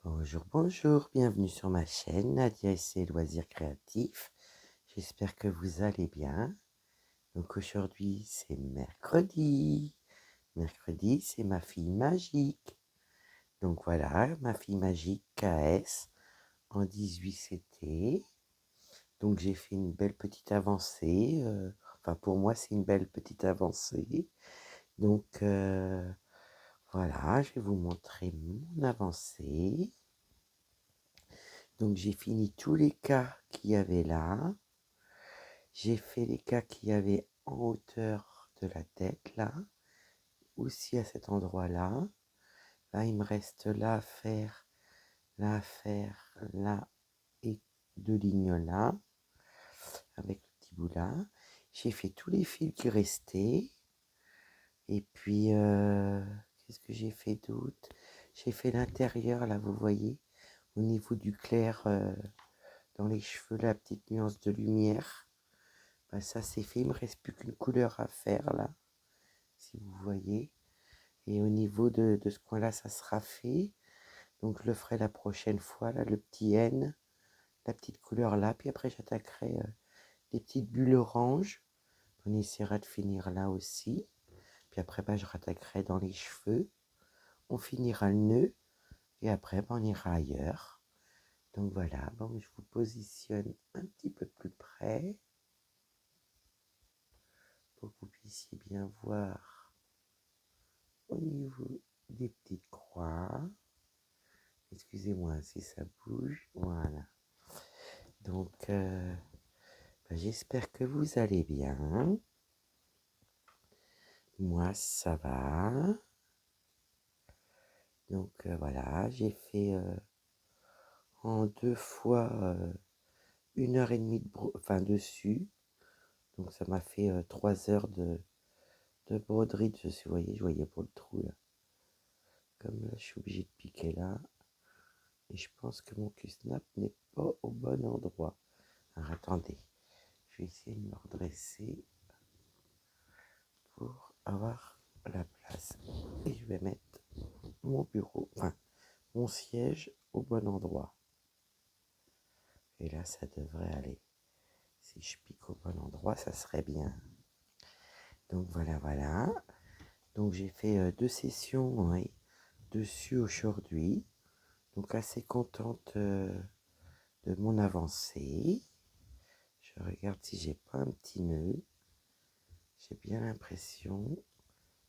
Bonjour, bonjour, bienvenue sur ma chaîne Nadia et ses loisirs créatifs. J'espère que vous allez bien. Donc aujourd'hui c'est mercredi. Mercredi c'est ma fille magique. Donc voilà, ma fille magique KS en 18 CT. Donc j'ai fait une belle petite avancée. Enfin pour moi c'est une belle petite avancée. Donc voilà, je vais vous montrer mon avancée. Donc j'ai fini tous les cas qu'il y avait là. J'ai fait les cas qu'il y avait en hauteur de la tête là, aussi à cet endroit-là. Là, il me reste là à faire, là à faire, là et deux lignes là, avec le petit bout là. J'ai fait tous les fils qui restaient. Et puis, qu'est-ce que j'ai fait d'autre? J'ai fait l'intérieur là, vous voyez, au niveau du clair, dans les cheveux, la petite nuance de lumière. Bah, ça c'est fait, il me reste plus qu'une couleur à faire là, si vous voyez. Et au niveau de ce coin là ça sera fait, donc je le ferai la prochaine fois là, le petit N, la petite couleur là, puis après j'attaquerai des petites bulles orange. On essaiera de finir là aussi, puis après bah, je rattaquerai dans les cheveux, on finira le nœud et après bah, on ira ailleurs. Donc voilà, bon, je vous positionne un petit peu plus près pour que vous puissiez bien voir au niveau des petites croix. Excusez-moi si ça bouge. Voilà. Donc, j'espère que vous allez bien. Moi, ça va. Donc, voilà, j'ai fait en 2 fois 1 heure et demie dessus. Donc, ça m'a fait 3 heures de broderie. Vous voyez, je voyais pour le trou là. Comme là, je suis obligé de piquer là. Et je pense que mon Q-snap n'est pas au bon endroit. Alors, attendez. Je vais essayer de me redresser pour avoir la place. Et je vais mettre mon bureau, enfin mon siège au bon endroit. Et là, ça devrait aller. Si je pique au bon endroit, ça serait bien. Donc voilà, voilà. Donc j'ai fait 2 sessions dessus aujourd'hui. Donc assez contente de mon avancée. Je regarde si j'ai pas un petit nœud. J'ai bien l'impression,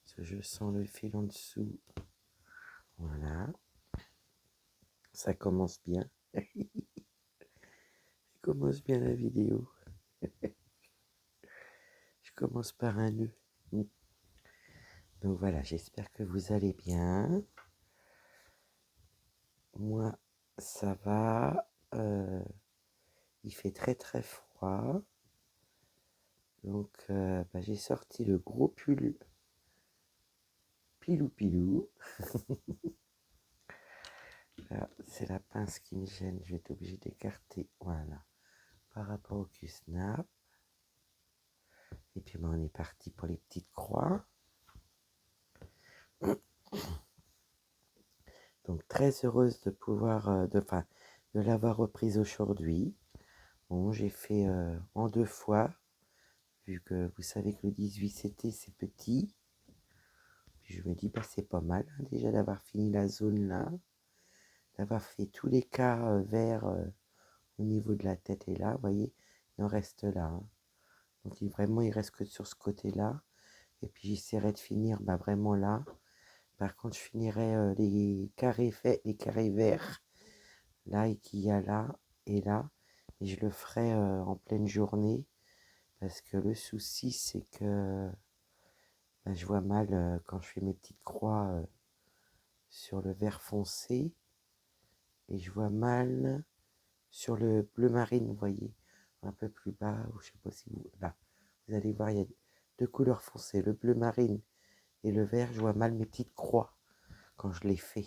parce que je sens le fil en dessous. Voilà. Ça commence bien. Ça commence bien la vidéo. Je commence par un nœud. Donc voilà, j'espère que vous allez bien. Moi, ça va. Il fait très très froid. Donc j'ai sorti le gros pull pilou pilou. Là, c'est la pince qui me gêne. Je vais être obligé d'écarter. Voilà. Par rapport au Q-snap. Et puis on est parti pour les petites croix. Donc très heureuse de pouvoir, de l'avoir reprise aujourd'hui. Bon, j'ai fait en 2 fois, vu que vous savez que le 18 CT c'est petit. Puis je me dis, bah c'est pas mal déjà d'avoir fini la zone là, d'avoir fait tous les cas verts au niveau de la tête et là, vous voyez, il en reste là. Donc vraiment, il reste que sur ce côté-là. Et puis j'essaierai de finir vraiment là. Par contre, je finirai les carrés faits, les carrés verts là et qu'il y a là et là. Et je le ferai en pleine journée. Parce que le souci, c'est que je vois mal quand je fais mes petites croix sur le vert foncé. Et je vois mal sur le bleu marine, vous voyez, un peu plus bas, ou je sais pas si vous... Là, vous allez voir, il y a 2 couleurs foncées, le bleu marine et le vert. Je vois mal mes petites croix quand je les fais.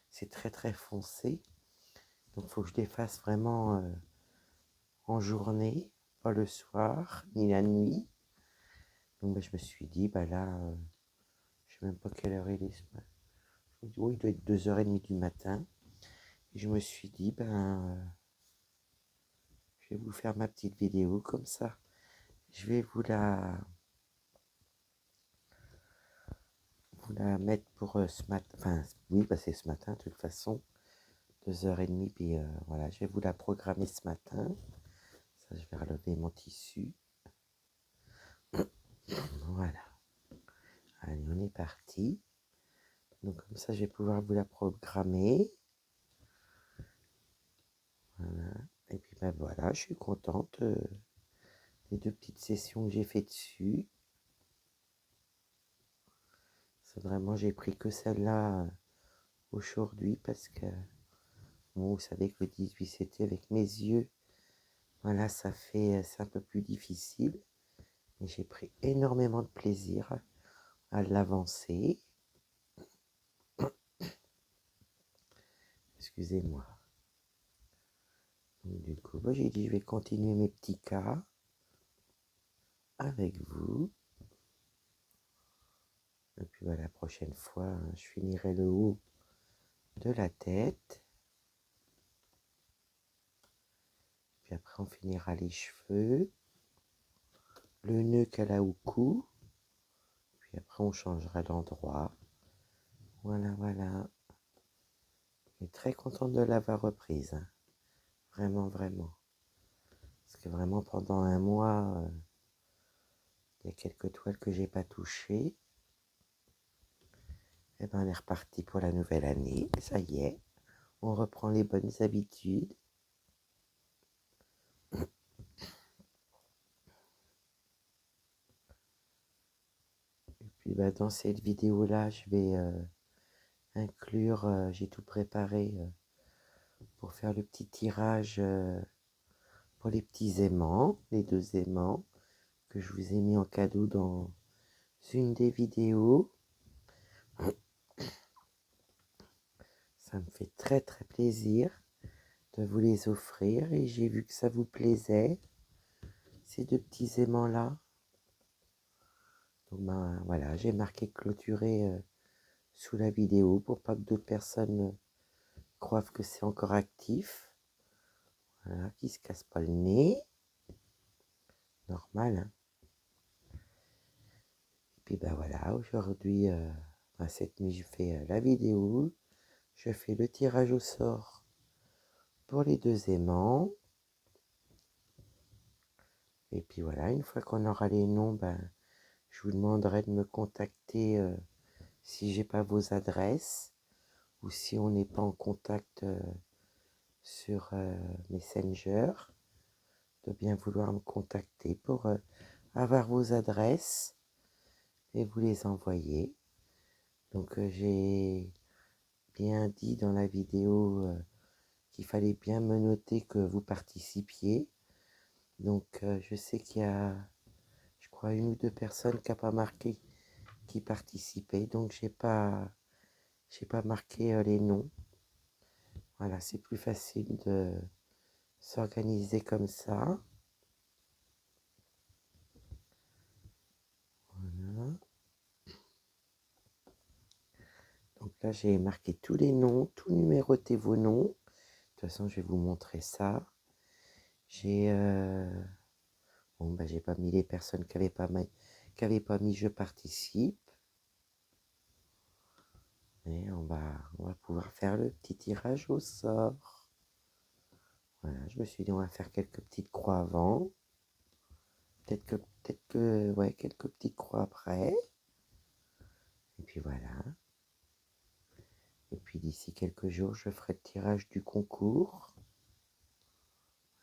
C'est très très foncé. Donc il faut que je les fasse vraiment en journée, pas le soir, ni la nuit. Donc je me suis dit, là, je sais même pas quelle heure il est. Oui, il doit être 2h30 du matin. je me suis dit, je vais vous faire ma petite vidéo comme ça. Je vais vous la mettre pour ce matin. Enfin, oui, c'est ce matin, de toute façon. 2h30, puis voilà, je vais vous la programmer ce matin. Ça, je vais relever mon tissu. Voilà. Allez, on est parti. Donc comme ça, je vais pouvoir vous la programmer. Voilà. Et puis voilà, je suis contente des 2 petites sessions que j'ai fait dessus. C'est vraiment, j'ai pris que celle-là aujourd'hui parce que bon, vous savez que le 18 c'était avec mes yeux. Voilà, c'est un peu plus difficile. Mais j'ai pris énormément de plaisir à l'avancer. Excusez-moi. Du coup, j'ai dit je vais continuer mes petits cas avec vous. Et puis la prochaine fois, je finirai le haut de la tête. Puis après, on finira les cheveux, le nœud qu'elle a au cou. Puis après, on changera d'endroit. Voilà, voilà. Je suis très contente de l'avoir reprise. Hein. Vraiment, vraiment. Parce que vraiment, pendant un mois, il y a quelques toiles que j'ai pas touchées. Et on est reparti pour la nouvelle année. Ça y est, on reprend les bonnes habitudes. Et puis dans cette vidéo-là, je vais inclure, j'ai tout préparé pour faire le petit tirage pour les petits aimants, les 2 aimants que je vous ai mis en cadeau dans une des vidéos. Ça me fait très très plaisir de vous les offrir et j'ai vu que ça vous plaisait, ces 2 petits aimants-là. Donc voilà, j'ai marqué clôturer sous la vidéo pour pas que d'autres personnes croient que c'est encore actif. Voilà, qui se casse pas le nez. Normal, hein. Et puis voilà, aujourd'hui, cette nuit, je fais la vidéo. Je fais le tirage au sort pour les 2 aimants. Et puis voilà, une fois qu'on aura les noms, je vous demanderai de me contacter si j'ai pas vos adresses ou si on n'est pas en contact sur Messenger, de bien vouloir me contacter pour avoir vos adresses et vous les envoyer. Donc j'ai bien dit dans la vidéo qu'il fallait bien me noter que vous participiez. Donc je sais qu'il y a, je crois, 1 ou 2 personnes qui n'ont pas marqué qui participaient. Donc j'ai pas marqué les noms. Voilà, c'est plus facile de s'organiser comme ça. Voilà. Donc là, j'ai marqué tous les noms, tout numéroté vos noms. De toute façon, je vais vous montrer ça. J'ai j'ai pas mis les personnes qui n'avaient pas mis je participe. Et on va pouvoir faire le petit tirage au sort. Voilà, je me suis dit on va faire quelques petites croix avant. Peut-être que ouais, quelques petites croix après. Et puis voilà. Et puis d'ici quelques jours, je ferai le tirage du concours.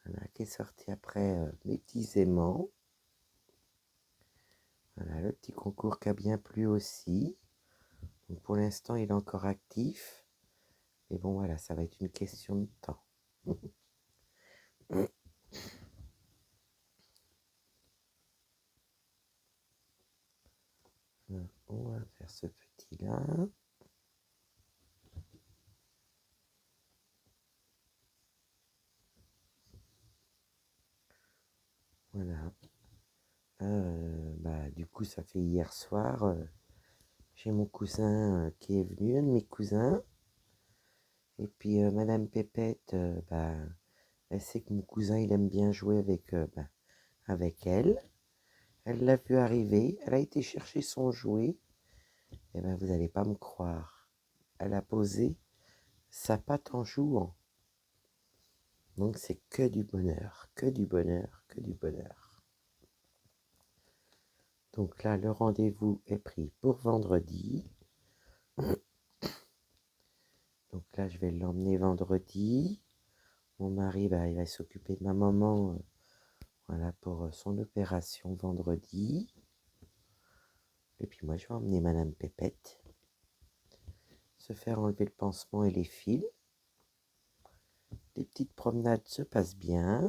Voilà, qui est sorti après mes petits aimants. Voilà, le petit concours qui a bien plu aussi. Donc pour l'instant, il est encore actif. Mais bon, voilà, ça va être une question de temps. On va faire ce petit-là. Voilà. Du coup, ça fait hier soir. J'ai mon cousin qui est venu, un de mes cousins, Et puis Madame Pépette, elle sait que mon cousin il aime bien jouer avec elle. Elle l'a vu arriver, elle a été chercher son jouet. Et vous n'allez pas me croire. Elle a posé sa patte en jouant. Donc c'est que du bonheur, que du bonheur, que du bonheur. Donc là, le rendez-vous est pris pour vendredi. Donc là, je vais l'emmener vendredi. Mon mari, il va s'occuper de ma maman voilà, pour son opération vendredi. Et puis moi, je vais emmener Madame Pépette se faire enlever le pansement et les fils. Les petites promenades se passent bien. 1,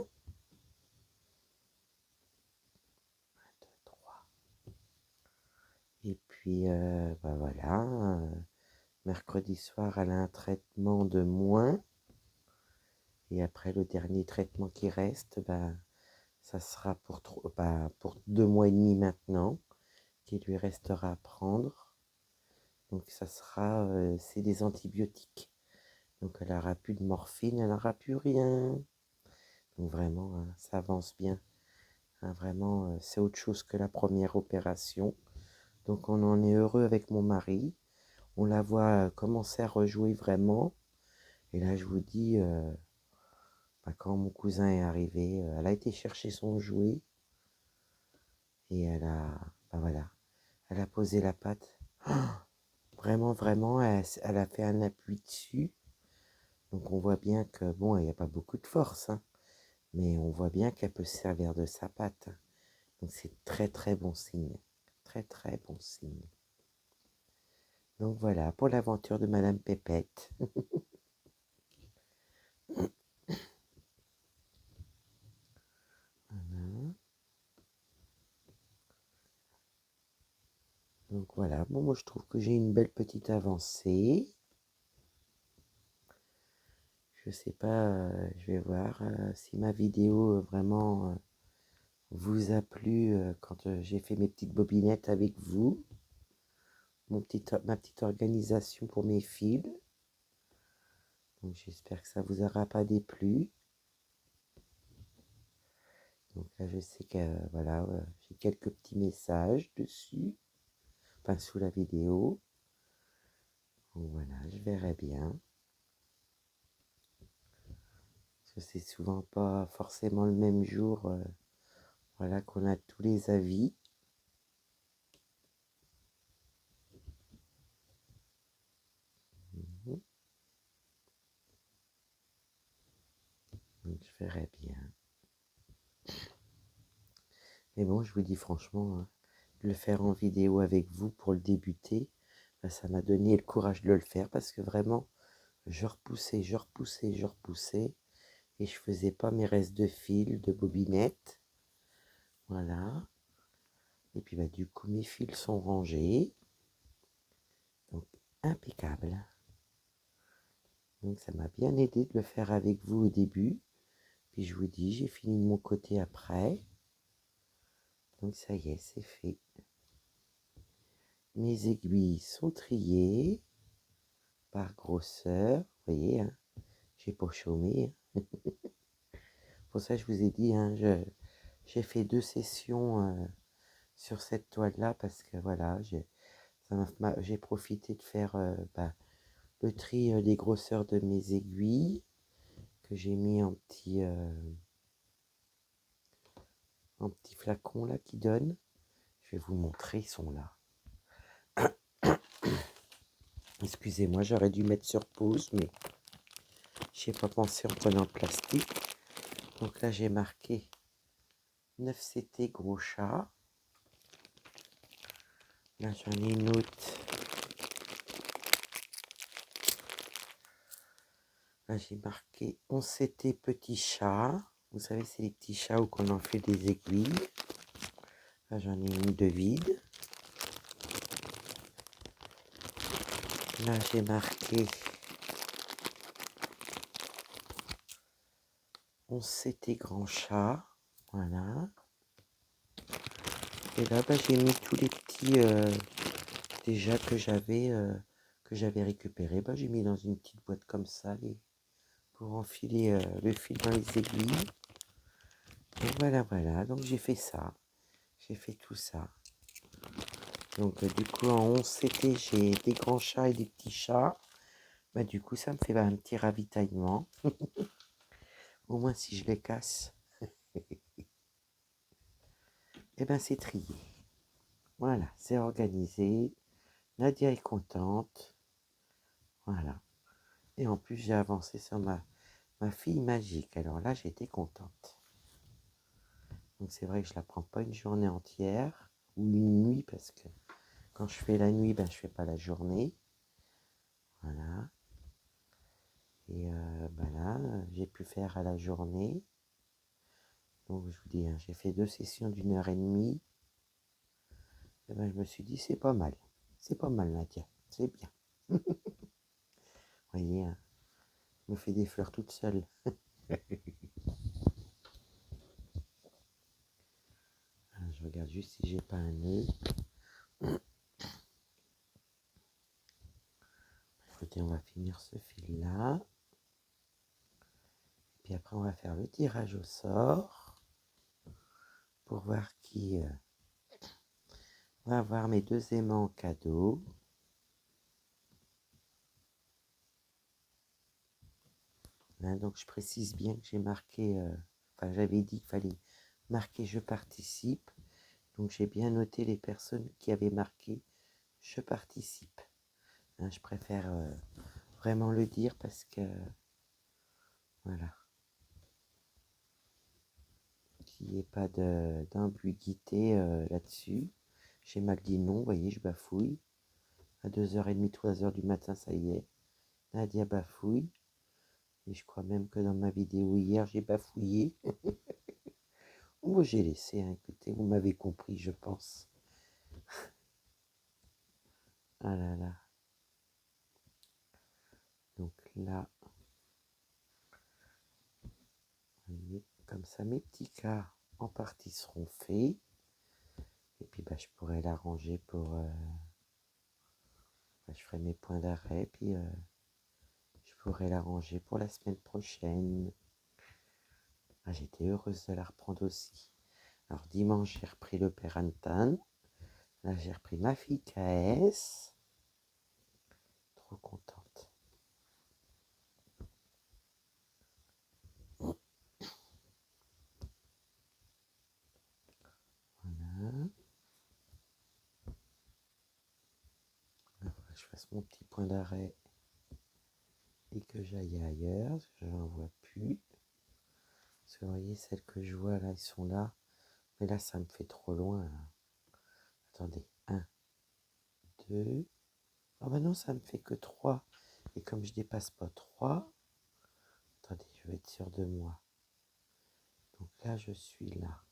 2, 3. Et puis, voilà. Mercredi soir, elle a un traitement de moins. Et après, le dernier traitement qui reste, ça sera pour 2 mois et demi maintenant, qu'il lui restera à prendre. Donc, ça sera, c'est des antibiotiques. Donc, elle n'aura plus de morphine, elle n'aura plus rien. Donc, vraiment, ça avance bien. Vraiment, c'est autre chose que la première opération. Donc, on en est heureux avec mon mari. On la voit commencer à rejouer vraiment. Et là, je vous dis, quand mon cousin est arrivé, elle a été chercher son jouet. Et elle a, voilà, elle a posé la patte. Vraiment, vraiment, elle a fait un appui dessus. Donc, on voit bien que, bon, il n'y a pas beaucoup de force, hein, mais on voit bien qu'elle peut se servir de sa patte. Donc, c'est très, très bon signe. Très, très bon signe. Donc, voilà, pour l'aventure de Madame Pépette. Voilà. Donc, voilà. Bon, moi, je trouve que j'ai une belle petite avancée. Je sais pas, je vais voir si ma vidéo vraiment vous a plu quand j'ai fait mes petites bobinettes avec vous. Ma petite organisation pour mes fils. Donc j'espère que ça vous aura pas déplu. Donc là je sais que voilà, j'ai quelques petits messages dessus. Enfin sous la vidéo. Donc voilà, je verrai bien. Parce que c'est souvent pas forcément le même jour. Voilà qu'on a tous les avis. Mhm. Donc je verrai bien. Mais bon, je vous dis franchement, le faire en vidéo avec vous pour le débuter, ça m'a donné le courage de le faire parce que vraiment, je repoussais et je faisais pas mes restes de fil, de bobinette. Voilà. Et puis du coup, mes fils sont rangés. Donc, impeccable. Donc, ça m'a bien aidé de le faire avec vous au début. Puis je vous dis, j'ai fini de mon côté après. Donc, ça y est, c'est fait. Mes aiguilles sont triées par grosseur. Vous voyez, hein, j'ai pas chômé. Pour ça, je vous ai dit, hein, j'ai fait 2 sessions sur cette toile-là parce que voilà, j'ai profité de faire le tri des grosseurs de mes aiguilles que j'ai mis en petit flacon là qui donne. Je vais vous montrer, ils sont là. Excusez-moi, j'aurais dû mettre sur pause, mais j'ai pas pensé en prenant le plastique. Donc là, j'ai marqué 9CT gros chat. Là, j'en ai une autre. Là, j'ai marqué 11CT petit chat. Vous savez, c'est les petits chats où qu'on en fait des aiguilles. Là, j'en ai une de vide. Là, j'ai marqué 11CT grand chat. Voilà. Et là, j'ai mis tous les petits déjà que que j'avais récupéré, j'ai mis dans une petite boîte comme ça pour enfiler le fil dans les aiguilles. Et voilà, donc j'ai fait ça. J'ai fait tout ça. Donc du coup en 11 CT j'ai des grands chats et des petits chats. Du coup ça me fait un petit ravitaillement. Au moins si je les casse, et c'est trié. Voilà, c'est organisé. Nadia est contente. Voilà. Et en plus j'ai avancé sur ma fille magique. Alors là j'étais contente. Donc c'est vrai que je la prends pas une journée entière ou une nuit parce que quand je fais la nuit, je fais pas la journée. Voilà. Et là, j'ai pu faire à la journée. Donc je vous dis, j'ai fait 2 sessions d'1h30. Et je me suis dit, c'est pas mal. C'est pas mal, Nadia. C'est bien. Vous voyez, je me fais des fleurs toute seule. Je regarde juste si j'ai pas un nœud. Écoutez, on va finir ce fil-là. Puis après, on va faire le tirage au sort pour voir qui va avoir mes 2 aimants en cadeau. Là, donc, je précise bien que j'ai marqué, j'avais dit qu'il fallait marquer je participe. Donc, j'ai bien noté les personnes qui avaient marqué je participe. Je préfère vraiment le dire parce que, voilà, qu'il n'y ait pas d'ambiguïté là-dessus. J'ai mal dit non, vous voyez, je bafouille. À 2h30, 3h du matin, ça y est. Nadia bafouille. Et je crois même que dans ma vidéo hier, j'ai bafouillé. Moi, j'ai laissé, écoutez, vous m'avez compris, je pense. Ah là là. Donc là, vous voyez, comme ça, mes petits cas en partie seront faits. Et puis, je pourrais l'arranger pour... je ferai mes points d'arrêt, puis je pourrais l'arranger pour la semaine prochaine. J'étais heureuse de la reprendre aussi. Alors, dimanche, j'ai repris le Père Antan. Là, j'ai repris ma fille KS. Trop contente. Voilà. Il faudrait que je fasse mon petit point d'arrêt et que j'aille ailleurs, parce que je n'en vois plus. Parce que vous voyez, celles que je vois là, ils sont là. Mais là, ça me fait trop loin. Là. Attendez, 1, 2. Ah non, ça me fait que 3. Et comme je dépasse pas 3, attendez, je vais être sûr de moi. Donc là, je suis là.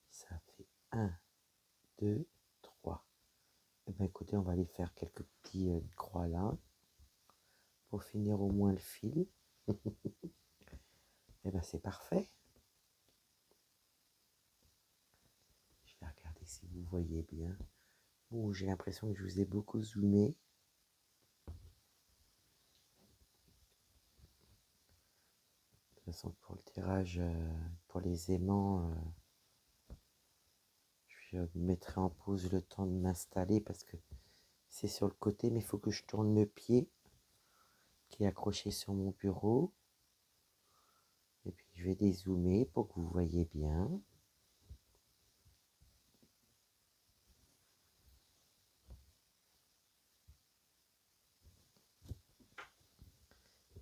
Ça fait 1, 2, 3. Eh écoutez, on va aller faire quelques petits croix là. Pour finir au moins le fil. C'est parfait. Je vais regarder si vous voyez bien. Bon, j'ai l'impression que je vous ai beaucoup zoomé. De toute façon, pour le tirage, pour les aimants, je mettrai en pause le temps de m'installer parce que c'est sur le côté, mais il faut que je tourne le pied qui est accroché sur mon bureau. Et puis, je vais dézoomer pour que vous voyez bien.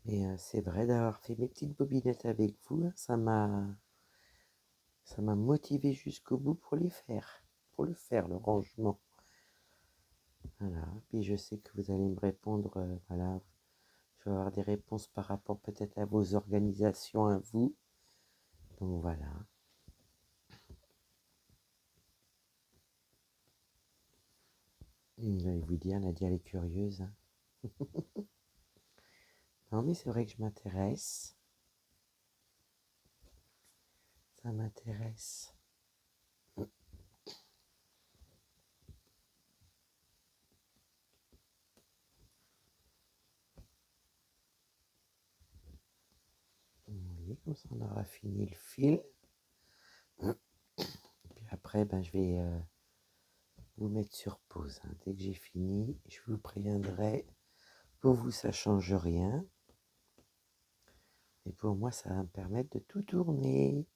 Mais c'est vrai d'avoir fait mes petites bobinettes avec vous, ça m'a motivé jusqu'au bout pour le faire, le rangement. Voilà, puis je sais que vous allez me répondre, voilà, je vais avoir des réponses par rapport peut-être à vos organisations à vous. Donc voilà. Je vais vous dire, Nadia elle est curieuse. Non mais c'est vrai que je m'intéresse. Ça m'intéresse. comme ça on aura fini le fil. Puis après, je vais vous mettre sur pause. Dès que j'ai fini, je vous préviendrai. Pour vous, ça change rien. Et pour moi, ça va me permettre de tout tourner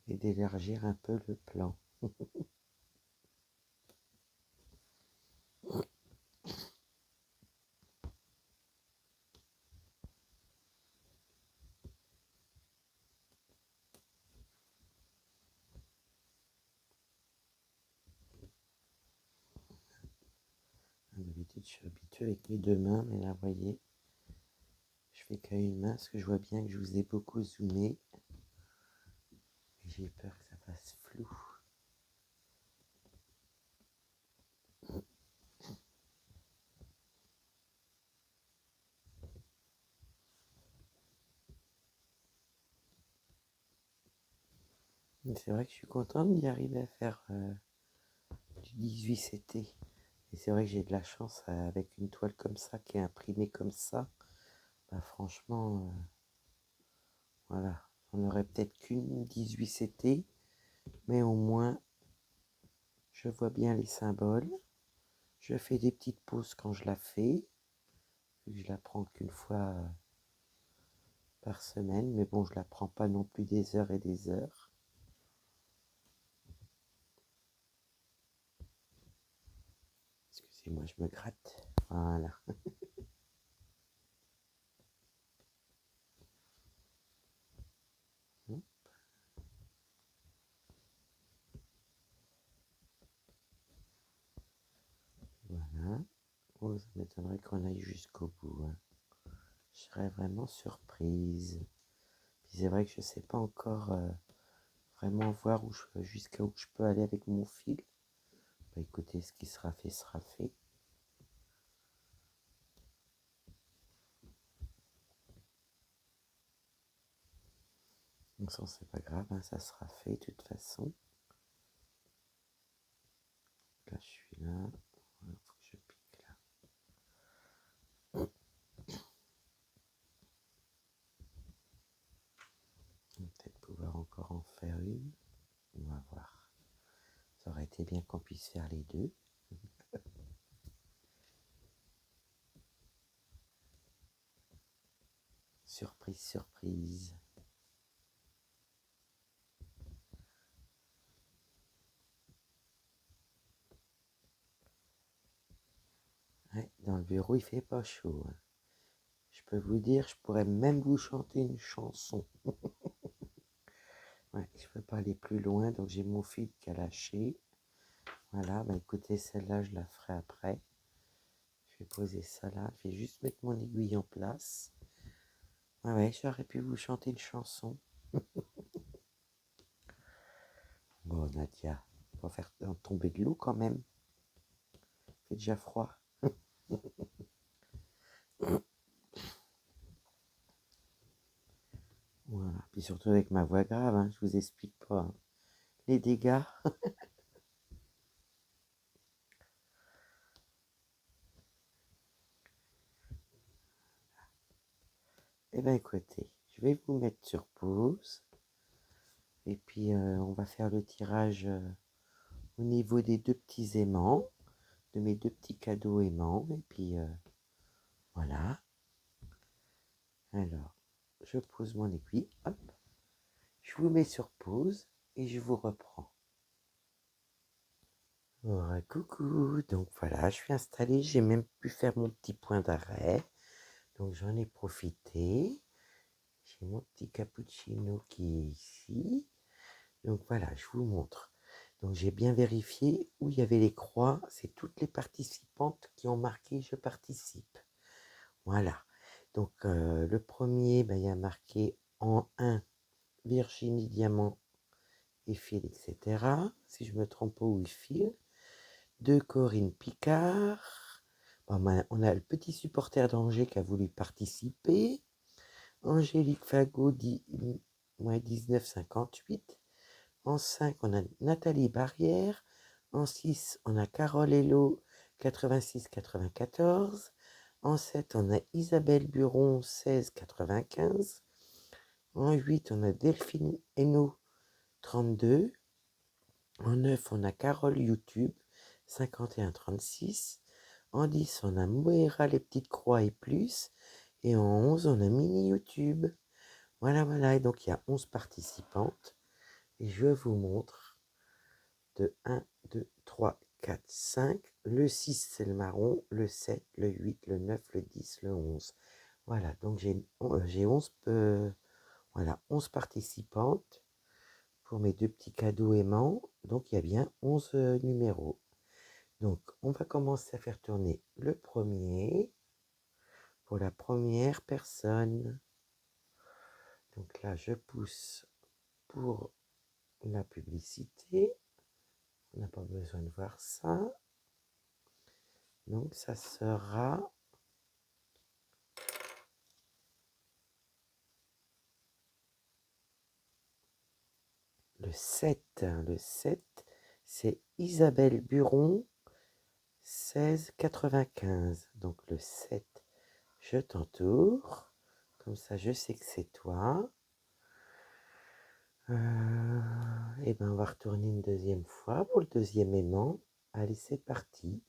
et d'élargir un peu le plan. D'habitude, je suis habitué avec mes deux mains, mais là, vous voyez, je fais qu'à une main parce que je vois bien que je vous ai beaucoup zoomé. Et j'ai peur que ça fasse flou. Mais c'est vrai que je suis contente d'y arriver à faire du 18 CT. Et c'est vrai que j'ai de la chance avec une toile comme ça, qui est imprimée comme ça. Franchement, voilà. On aurait peut-être qu'une 18 CT, mais au moins, je vois bien les symboles. Je fais des petites pauses quand je la fais. Je la prends qu'une fois par semaine, mais bon, je la prends pas non plus des heures et des heures. Excusez-moi, je me gratte. Voilà. Voilà. Oh, ça m'étonnerait qu'on aille jusqu'au bout. Je serais vraiment surprise. Puis c'est vrai que je sais pas encore vraiment voir jusqu'à où je peux aller avec mon fil. Écoutez, ce qui sera fait sera fait. Donc ça, c'est pas grave, ça sera fait de toute façon. Là, je suis là. Il faut que je pique là. On va peut-être pouvoir encore en faire une. On va voir. Ça aurait été bien qu'on puisse faire les deux. Surprise, surprise. Ouais, dans le bureau, il fait pas chaud. Je peux vous dire, je pourrais même vous chanter une chanson. Ouais, je peux pas aller plus loin, donc j'ai mon fil qui a lâché. Voilà, écoutez, celle-là, je la ferai après. Je vais poser ça là, je vais juste mettre mon aiguille en place. Ouais, j'aurais pu vous chanter une chanson. Bon, Nadia, on va faire tomber de l'eau quand même. Il fait déjà froid. Voilà, puis surtout avec ma voix grave, je vous explique pas les dégâts. Eh bien, écoutez, je vais vous mettre sur pause. Et puis, on va faire le tirage au niveau des deux petits aimants, de mes deux petits cadeaux aimants. Et puis, voilà. Alors, je pose mon aiguille. Hop. Je vous mets sur pause et je vous reprends. Coucou. Donc, voilà, je suis installée. J'ai même pu faire mon petit point d'arrêt. Donc, j'en ai profité. J'ai mon petit cappuccino qui est ici. Donc voilà, je vous montre. Donc j'ai bien vérifié où il y avait les croix. C'est toutes les participantes qui ont marqué je participe. Voilà. Donc le premier, il y a marqué en 1 Virginie Diamant et file, etc. Si je me trompe pas où il file. 2 Corinne Picard. On a le petit supporter d'Angers qui a voulu participer. Angélique Fagot, 1958. En 5, on a Nathalie Barrière. En 6, on a Carole Hello, 86-94. En 7, on a Isabelle Buron, 16-95. En 8, on a Delphine Hainaut, 32. En 9, on a Carole YouTube, 51-36. En 10, on a Moira les petites croix et plus. Et en 11, on a Mini YouTube. Voilà, voilà. Et donc, il y a 11 participantes. Et je vous montre de 1, 2, 3, 4, 5. Le 6, c'est le marron. Le 7, le 8, le 9, le 10, le 11. Voilà, donc j'ai 11, voilà, 11 participantes pour mes deux petits cadeaux aimants. Donc, il y a bien 11 numéros. Donc, on va commencer à faire tourner le premier pour la première personne. Donc là, je pousse pour la publicité. On n'a pas besoin de voir ça. Donc, ça sera le 7. Le 7, c'est Isabelle Buron, 16,95. Donc, le 7, je t'entoure. Comme ça, je sais que c'est toi. Et ben, on va retourner une deuxième fois pour le deuxième aimant. Allez, c'est parti.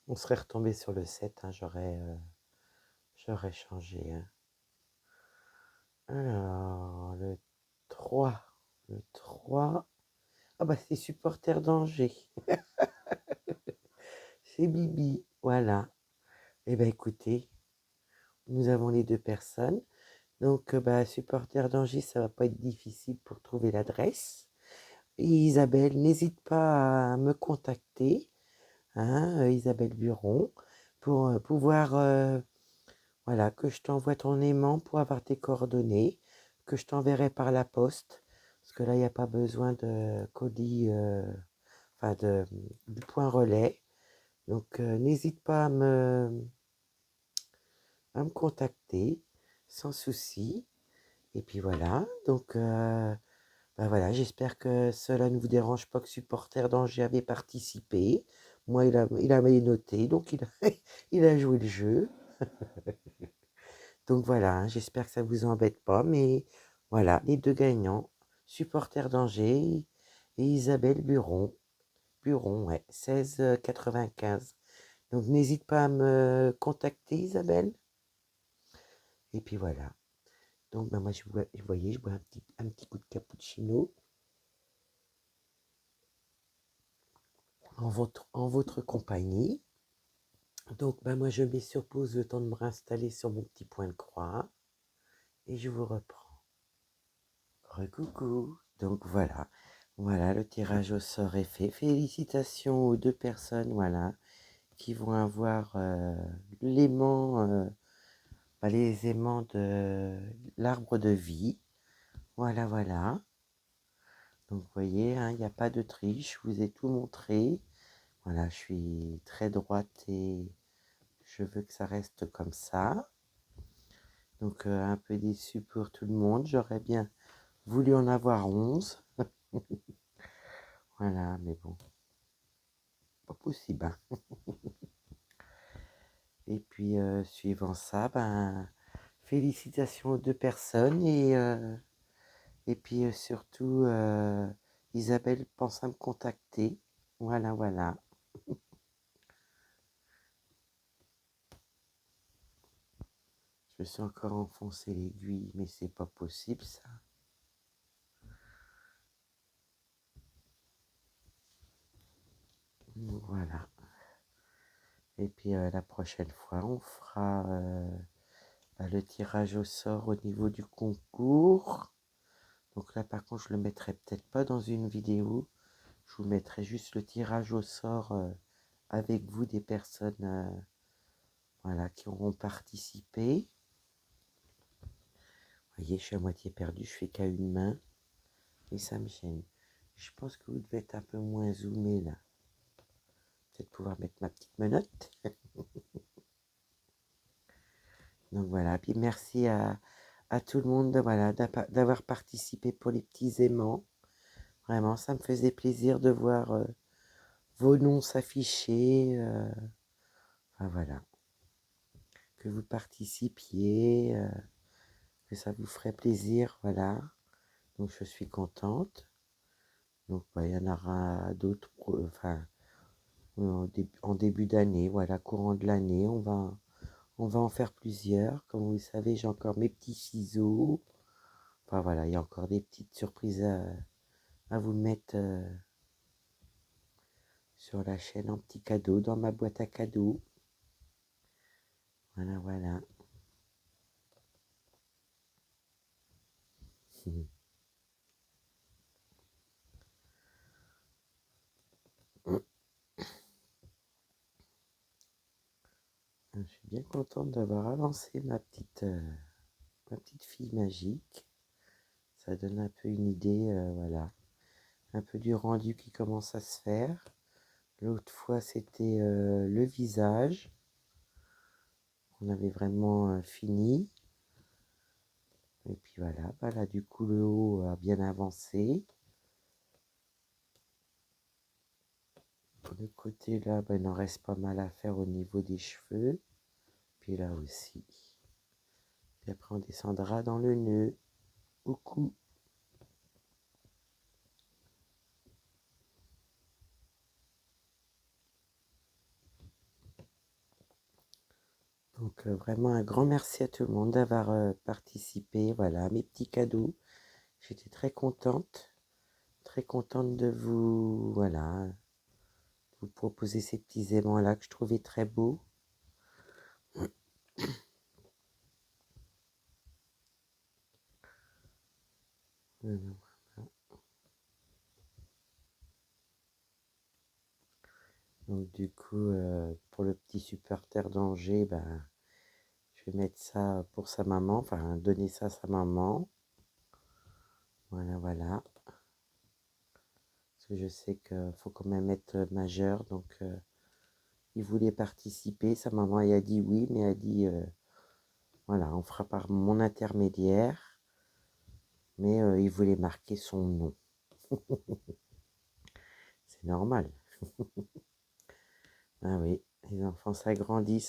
On serait retombé sur le 7, hein, j'aurais changé. Hein. Alors, le 3. Le 3. Ah bah c'est supporter d'Angers. C'est Bibi, voilà. Eh ben écoutez, nous avons les deux personnes. Donc, bah, supporter d'Angers, ça va pas être difficile pour trouver l'adresse. Et Isabelle, n'hésite pas à me contacter, hein, Isabelle Buron, pour pouvoir, voilà, que je t'envoie ton aimant pour avoir tes coordonnées, que je t'enverrai par la poste, parce que là, il n'y a pas besoin de colis, enfin du point relais. Donc, n'hésite pas à me contacter, sans souci. Et puis voilà, donc ben voilà, j'espère que cela ne vous dérange pas que Supporter d'Angers avait participé. Moi, il avait noté, donc il a joué le jeu. Donc voilà, hein, j'espère que ça ne vous embête pas, mais voilà, les deux gagnants, Supporter d'Angers et Isabelle Buron. Buron, ouais, 16,95. Donc n'hésite pas à me contacter, Isabelle. Et puis voilà. Donc ben moi, vous voyez, je bois un petit coup de cappuccino en votre compagnie. Donc ben moi, je mets sur pause le temps de me réinstaller sur mon petit point de croix. Et je vous reprends. Recoucou. Donc voilà. Voilà, le tirage au sort est fait. Félicitations aux deux personnes, voilà, qui vont avoir l'aimant, les aimants de l'arbre de vie. Voilà, voilà. Donc vous voyez, hein, il n'y a pas de triche, je vous ai tout montré. Voilà, je suis très droite et je veux que ça reste comme ça. Donc un peu déçu pour tout le monde, j'aurais bien voulu en avoir 11. Voilà, mais bon, pas possible. Hein. Et puis suivant ça, ben, félicitations aux deux personnes et puis surtout Isabelle pense à me contacter. Voilà, voilà. Je me suis encore enfoncé l'aiguille, mais c'est pas possible ça. Voilà. Et puis la prochaine fois, on fera le tirage au sort au niveau du concours. Donc là, par contre, je le mettrai peut-être pas dans une vidéo. Je vous mettrai juste le tirage au sort avec vous des personnes voilà, qui auront participé. Vous voyez, je suis à moitié perdu, je fais qu'à une main et ça me gêne. Je pense que vous devez être un peu moins zoomé là. Peut-être pouvoir mettre ma petite menotte. Donc voilà, puis merci à tout le monde voilà, d'avoir participé pour les petits aimants. Vraiment, ça me faisait plaisir de voir vos noms s'afficher. Ah, voilà. Que vous participiez, que ça vous ferait plaisir, voilà. Donc je suis contente. Donc bah, il y en aura d'autres, enfin en début d'année, voilà, courant de l'année, on va en faire plusieurs. Comme vous le savez, j'ai encore mes petits ciseaux. Enfin voilà, il y a encore des petites surprises à vous mettre sur la chaîne en petits cadeaux, dans ma boîte à cadeaux. Voilà, voilà. Je suis bien contente d'avoir avancé ma petite fille magique. Ça donne un peu une idée, voilà. Un peu du rendu qui commence à se faire. L'autre fois, c'était le visage. On avait vraiment fini. Et puis voilà, bah là, du coup, le haut a bien avancé. Le côté là, bah, il en reste pas mal à faire au niveau des cheveux. Puis là aussi. Puis après, on descendra dans le nœud, au cou. Donc vraiment un grand merci à tout le monde d'avoir participé. Voilà, mes petits cadeaux. J'étais très contente de vous, voilà, vous proposer ces petits aimants-là que je trouvais très beaux. Voilà. Donc du coup, pour le petit supporter d'Angers, ben, je vais mettre ça pour sa maman, enfin donner ça à sa maman. Voilà, voilà. Parce que je sais qu'il faut quand même être majeur, donc il voulait participer. Sa maman elle a dit oui, mais elle a dit voilà, on fera par mon intermédiaire, mais il voulait marquer son nom. C'est normal. Ah oui, les enfants, ça grandit,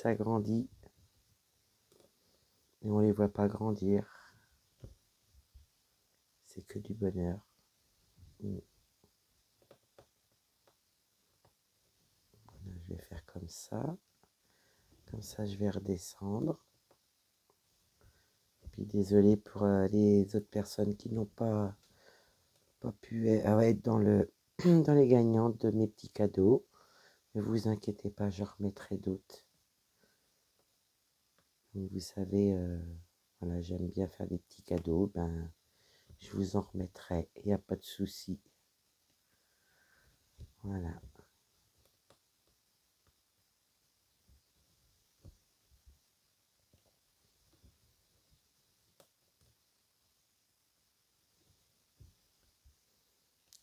et on les voit pas grandir. C'est que du bonheur. Voilà, je vais faire comme ça. Comme ça, je vais redescendre. Puis désolé pour les autres personnes qui n'ont pas pu être dans les gagnantes de mes petits cadeaux. Ne vous inquiétez pas, je remettrai d'autres. Vous savez, voilà, j'aime bien faire des petits cadeaux. Ben, je vous en remettrai. Il n'y a pas de souci. Voilà.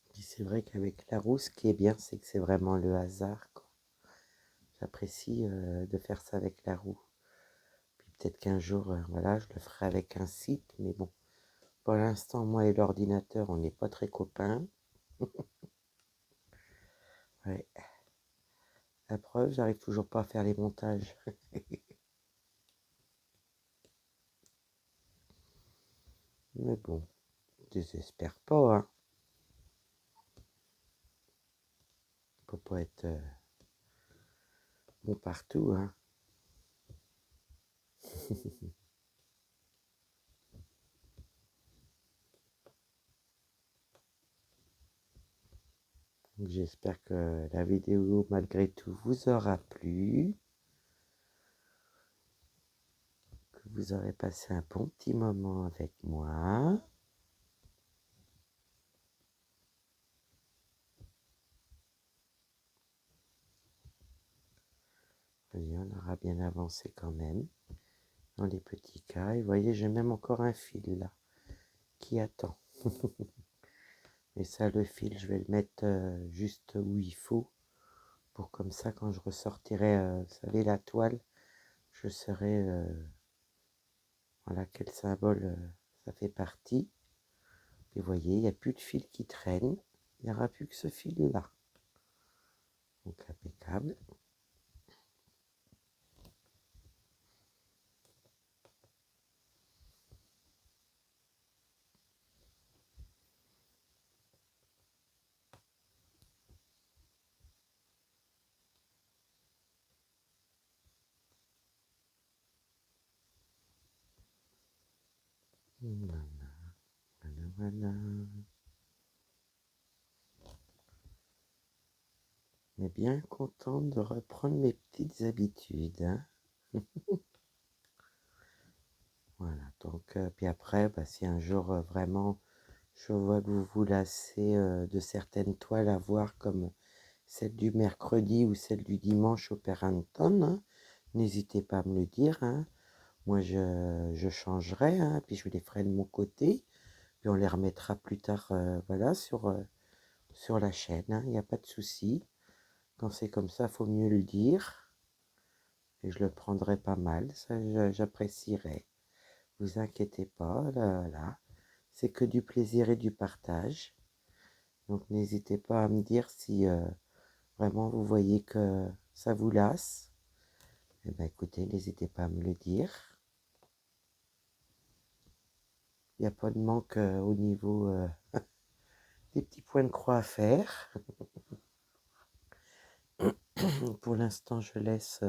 Puis c'est vrai qu'avec la roue, ce qui est bien, c'est que c'est vraiment le hasard, quoi. J'apprécie de faire ça avec la roue. Puis peut-être qu'un jour, voilà, je le ferai avec un site. Mais bon, pour l'instant, moi et l'ordinateur, on n'est pas très copains. Ouais. La preuve, j'arrive toujours pas à faire les montages. Mais bon, désespère pas, hein. Faut pas être bon partout, hein. Donc, j'espère que la vidéo, malgré tout, vous aura plu. Que vous aurez passé un bon petit moment avec moi. Voyez, on aura bien avancé quand même dans les petits cas. Et vous voyez, j'ai même encore un fil là qui attend. Et ça, le fil, je vais le mettre juste où il faut. Pour comme ça, quand je ressortirai, vous savez, la toile, je saurai, voilà, quel symbole ça fait partie. Et vous voyez, il n'y a plus de fil qui traîne. Il n'y aura plus que ce fil-là. Donc, impeccable. Voilà, voilà, voilà. Mais bien contente de reprendre mes petites habitudes, hein. Voilà, donc, puis après, si un jour vraiment je vois que vous vous lassez de certaines toiles à voir comme celle du mercredi ou celle du dimanche au Perrington, hein, n'hésitez pas à me le dire, hein. Moi, je changerai, hein, puis je les ferai de mon côté, puis on les remettra plus tard, voilà, sur la chaîne, hein, il n'y a pas de souci. Quand c'est comme ça, faut mieux le dire, et je le prendrai pas mal, ça j'apprécierai. Vous inquiétez pas, là, là, c'est que du plaisir et du partage. Donc n'hésitez pas à me dire si vraiment vous voyez que ça vous lasse. Eh bien écoutez, n'hésitez pas à me le dire. Il n'y a pas de manque au niveau des petits points de croix à faire. Pour l'instant, je laisse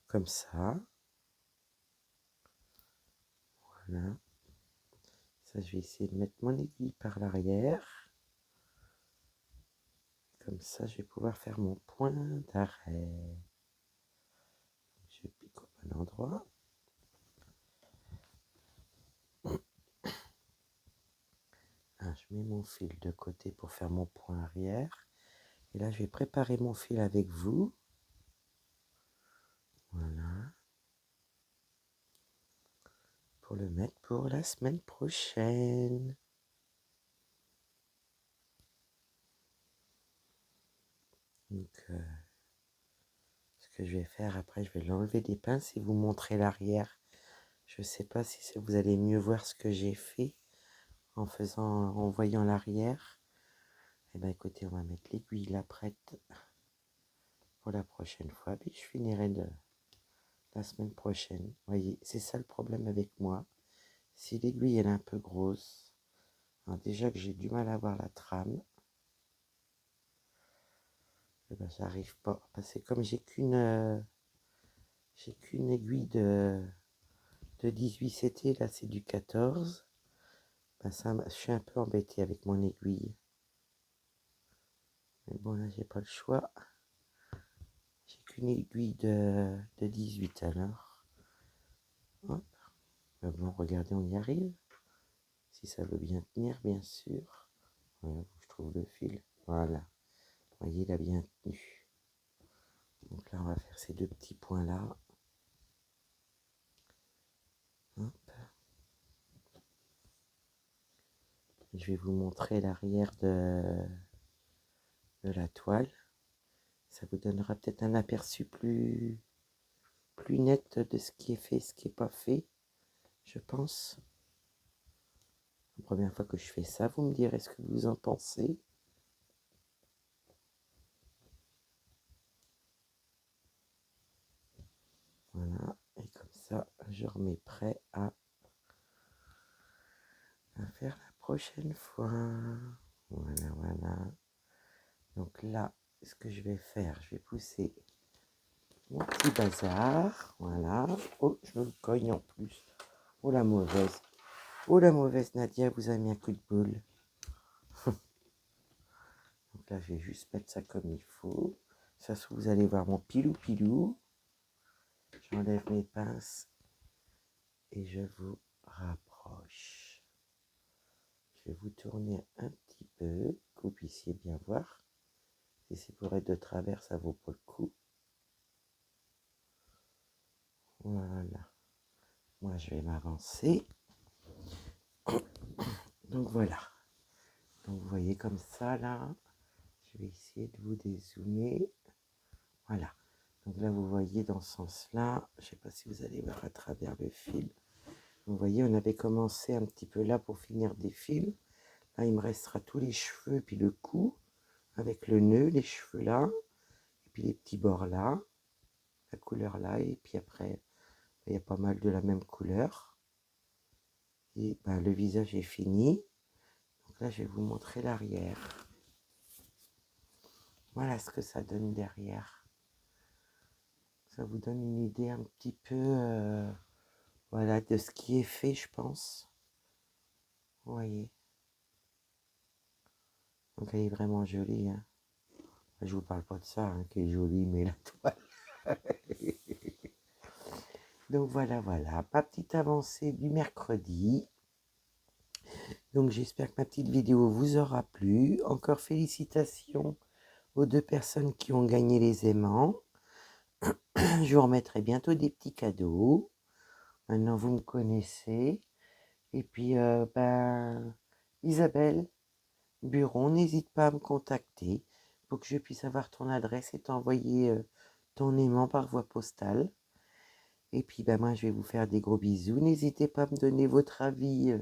comme ça. Voilà. Ça, je vais essayer de mettre mon aiguille par l'arrière. Comme ça, je vais pouvoir faire mon point d'arrêt. Je pique au bon endroit. Ah, je mets mon fil de côté pour faire mon point arrière. Et là, je vais préparer mon fil avec vous. Voilà. Pour le mettre pour la semaine prochaine. Donc, ce que je vais faire après, je vais l'enlever des pinces et vous montrer l'arrière. Je ne sais pas si vous allez mieux voir ce que j'ai fait en voyant l'arrière. Eh bien, écoutez, on va mettre l'aiguille là prête pour la prochaine fois. Puis je finirai la semaine prochaine. Vous voyez, c'est ça le problème avec moi. Si l'aiguille elle est un peu grosse, alors déjà que j'ai du mal à voir la trame, eh ben, j'arrive pas. Parce que comme j'ai qu'une aiguille de 18 CT, là c'est du 14, je suis un peu embêté avec mon aiguille. Mais bon, là j'ai pas le choix. J'ai qu'une aiguille de 18 alors. Hop. Mais bon, regardez, on y arrive. Si ça veut bien tenir, bien sûr. Voilà, je trouve le fil. Voilà. Vous voyez, il a bien tenu. Donc là, on va faire ces deux petits points-là. Hop. Je vais vous montrer l'arrière de la toile. Ça vous donnera peut-être un aperçu plus net de ce qui est fait, ce qui n'est pas fait, je pense. La première fois que je fais ça, vous me direz ce que vous en pensez. Voilà, et comme ça, je remets prêt à faire la prochaine fois. Voilà, voilà. Donc là, ce que je vais faire, je vais pousser mon petit bazar. Voilà. Oh, je me cogne en plus. Oh la mauvaise. Oh la mauvaise Nadia, vous avez mis un coup de boule. Donc là, je vais juste mettre ça comme il faut. Ça se trouve, vous allez voir mon pilou. J'enlève mes pinces et je vous rapproche. Je vais vous tourner un petit peu, que vous puissiez bien voir. Si c'est pour être de travers, ça vaut pas le coup. Voilà. Moi, je vais m'avancer. Donc voilà. Donc vous voyez comme ça là. Je vais essayer de vous dézoomer. Voilà. Donc là, vous voyez dans ce sens-là. Je ne sais pas si vous allez voir à travers le fil. Vous voyez, on avait commencé un petit peu là pour finir des fils. Là, il me restera tous les cheveux, puis le cou, avec le nœud, les cheveux là, et puis les petits bords là, la couleur là, et puis après, il y a pas mal de la même couleur. Et le visage est fini. Donc là, je vais vous montrer l'arrière. Voilà ce que ça donne derrière. Ça vous donne une idée un petit peu voilà, de ce qui est fait, je pense. Vous voyez. Donc elle est vraiment jolie. Hein. Je vous parle pas de ça, hein, qui est jolie, mais la toile. Donc voilà, voilà, ma petite avancée du mercredi. Donc j'espère que ma petite vidéo vous aura plu. Encore félicitations aux 2 personnes qui ont gagné les aimants. Je vous remettrai bientôt des petits cadeaux. Maintenant vous me connaissez. Et puis Isabelle Buron, n'hésite pas à me contacter pour que je puisse avoir ton adresse et t'envoyer ton aimant par voie postale. Et puis moi je vais vous faire des gros bisous. N'hésitez pas à me donner votre avis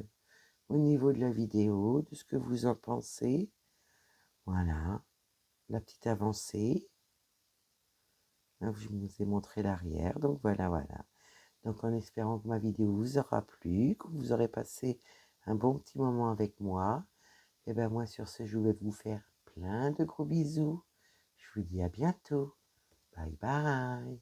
au niveau de la vidéo, de ce que vous en pensez. Voilà, la petite avancée. Là, je vous ai montré l'arrière, donc voilà, voilà. Donc en espérant que ma vidéo vous aura plu, que vous aurez passé un bon petit moment avec moi. Et moi sur ce, je vais vous faire plein de gros bisous. Je vous dis à bientôt. Bye bye.